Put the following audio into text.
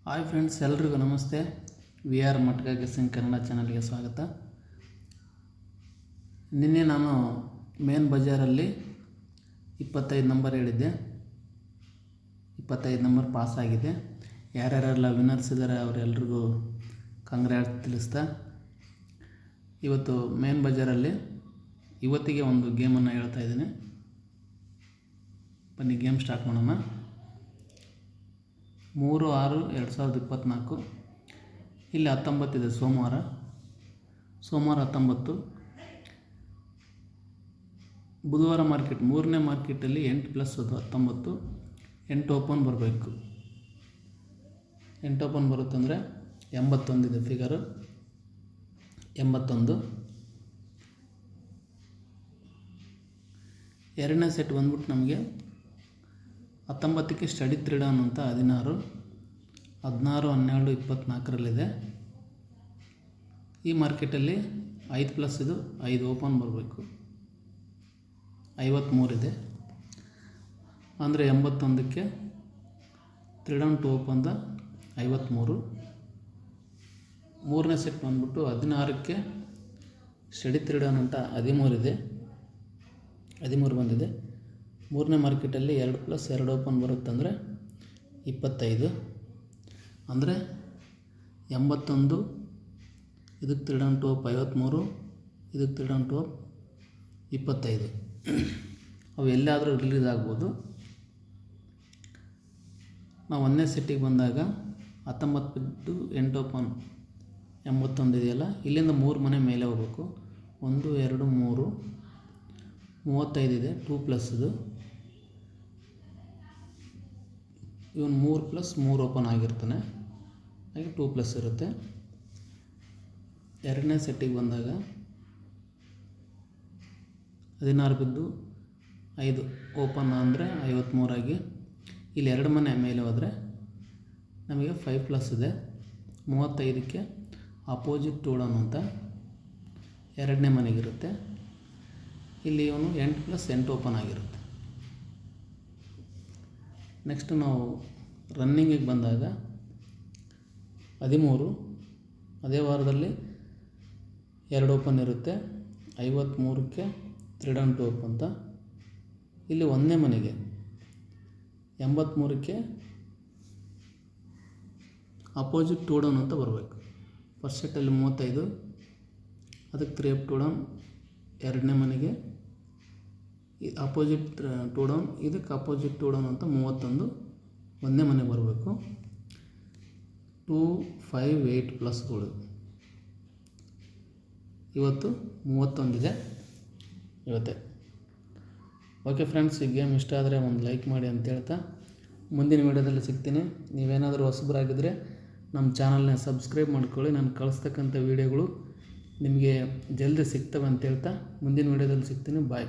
Hi friends, ಎಲ್ರಿಗೂ ನಮಸ್ತೆ. We are ಮಟ್ಕ guessing Kannada ಚಾನಲ್ಗೆ ಸ್ವಾಗತ. ನಿನ್ನೆ ನಾನು ಮೇನ್ ಬಜಾರಲ್ಲಿ 25 ನಂಬರ್ ಹೇಳಿದ್ದೆ. 25 ನಂಬರ್ ಪಾಸ್ ಆಗಿದೆ. ಯಾರ್ಯಾರೆಲ್ಲ ವಿನ್ನರ್ಸ್ ಇದ್ದಾರೆ ಅವರೆಲ್ರಿಗೂ ಕಂಗ್ರ್ಯಾಟ್ಸ್ ತಿಳಿಸ್ತಾ, ಇವತ್ತು ಮೇನ್ ಬಜಾರಲ್ಲಿ ಇವತ್ತಿಗೆ ಒಂದು ಗೇಮನ್ನು ಹೇಳ್ತಾ ಇದ್ದೀನಿ. ಬನ್ನಿ ಗೇಮ್ ಸ್ಟಾರ್ಟ್ ಮಾಡೋಣ. 3/6/2024 ಇಲ್ಲಿ 19 ಇದೆ. ಸೋಮವಾರ 19. ಬುಧವಾರ ಮಾರ್ಕೆಟ್, ಮೂರನೇ ಮಾರ್ಕೆಟಲ್ಲಿ 8+19, 8 ಓಪನ್ ಬರಬೇಕು. 8 ಓಪನ್ ಬರುತ್ತಂದರೆ 81 ಇದೆ ಫಿಗರು. 81. ಎರಡನೇ ಸೆಟ್ ಬಂದ್ಬಿಟ್ಟು ನಮಗೆ 19ಕ್ಕೆ ಸ್ಟಡಿ 3 ಡೌನ್ ಅಂತ 16, 12, 24ರಲ್ಲಿದೆ. ಈ ಮಾರ್ಕೆಟಲ್ಲಿ 5+ ಇದು 5 ಓಪನ್ ಬರಬೇಕು. 53 ಇದೆ ಅಂದರೆ 81ಕ್ಕೆ 3 ಡೌನ್ 2 ಓಪನ್ದ 53. ಮೂರನೇ ಸೆಟ್ ಬಂದ್ಬಿಟ್ಟು 16ಕ್ಕೆ ಸ್ಟಡಿ 3 ಡೌನ್ ಅಂತ 13 ಇದೆ. 13 ಬಂದಿದೆ. ಮೂರನೇ ಮಾರ್ಕೆಟಲ್ಲಿ 2+2 ಓಪನ್ ಬರುತ್ತಂದರೆ 25 ಅಂದರೆ 81, ಇದಕ್ಕೆ 3 ಡೌನ್ 2 53, ಇದಕ್ಕೆ 3 ಡೌನ್ 2 25. ಅವು ಎಲ್ಲಾದರೂ ರಿಲೀಸ್ ಆಗ್ಬೋದು. ನಾವು ಒಂದನೇ ಸೆಟ್ಟಿಗೆ ಬಂದಾಗ 19 ಬಿದ್ದು 8 ಓಪನ್ 81 ಇದೆಯಲ್ಲ, ಇಲ್ಲಿಂದ 3 ಮನೆ ಮೇಲೆ ಹೋಗ್ಬೇಕು. 1, 2, 3, 35 ಇದೆ. 2+ ಇದು ಇವನು 3+3 ಓಪನ್ ಆಗಿರ್ತಾನೆ, ಹಾಗೆ 2+ ಇರುತ್ತೆ. ಎರಡನೇ ಸೆಟ್ಟಿಗೆ ಬಂದಾಗ 16 ಬಿದ್ದು 5 ಓಪನ್ ಅಂದರೆ 53 ಆಗಿ ಇಲ್ಲಿ 2 ಮನೆ ಮೇಲೆ ಹೋದರೆ ನಮಗೆ 5+ ಇದೆ. 35ಕ್ಕೆ ಅಪೋಸಿಟ್ 2 ಡೌನ್ ಅಂತ ಎರಡನೇ ಮನೆಗಿರುತ್ತೆ. ಇಲ್ಲಿ ಇವನು 8+8 ಓಪನ್ ಆಗಿರುತ್ತೆ. ನೆಕ್ಸ್ಟ್ ನಾವು ರನ್ನಿಂಗಿಗೆ ಬಂದಾಗ 13, ಅದೇ ವಾರದಲ್ಲಿ 2 ಓಪನ್ ಇರುತ್ತೆ. 53ಕ್ಕೆ 3 ಡೌನ್ 2 ಓಪನ್ ಅಂತ ಇಲ್ಲಿ ಒಂದನೇ ಮನೆಗೆ 83ಕ್ಕೆ ಅಪೋಸಿಟ್ 2 ಡೌನ್ ಅಂತ ಬರಬೇಕು. ಫಸ್ಟ್ ಸೆಟ್ಟಲ್ಲಿ 35, ಅದಕ್ಕೆ 3 2 ಡೌನ್. ಎರಡನೇ ಮನೆಗೆ ಅಪೋಸಿಟ್ 2 ಡೌನ್, ಇದಕ್ಕೆ ಅಪೋಸಿಟ್ 2 ಡೌನ್ ಅಂತ 31 ಒಂದನೇ ಮನೆ ಬರಬೇಕು. 2, 5, 8+ಗಳು ಇವತ್ತು 31 ಇದೆ ಇವತ್ತೇ. ಓಕೆ ಫ್ರೆಂಡ್ಸ್, ಈ ಗೇಮ್ ಇಷ್ಟ ಆದರೆ ಒಂದು ಲೈಕ್ ಮಾಡಿ ಅಂತ ಹೇಳ್ತಾ ಮುಂದಿನ ವೀಡಿಯೋದಲ್ಲಿ ಸಿಗ್ತೀನಿ. ನೀವೇನಾದರೂ ಹೊಸಬರಾಗಿದ್ದರೆ ನಮ್ಮ ಚಾನಲ್ನ ಸಬ್ಸ್ಕ್ರೈಬ್ ಮಾಡ್ಕೊಳ್ಳಿ. ನಾನು ಕಳಿಸ್ತಕ್ಕಂಥ ವೀಡಿಯೋಗಳು ನಿಮಗೆ ಜಲ್ದಿ ಸಿಗ್ತವೆ ಅಂತ ಹೇಳ್ತಾ ಮುಂದಿನ ವೀಡಿಯೋದಲ್ಲಿ ಸಿಗ್ತೀನಿ. ಬಾಯ್.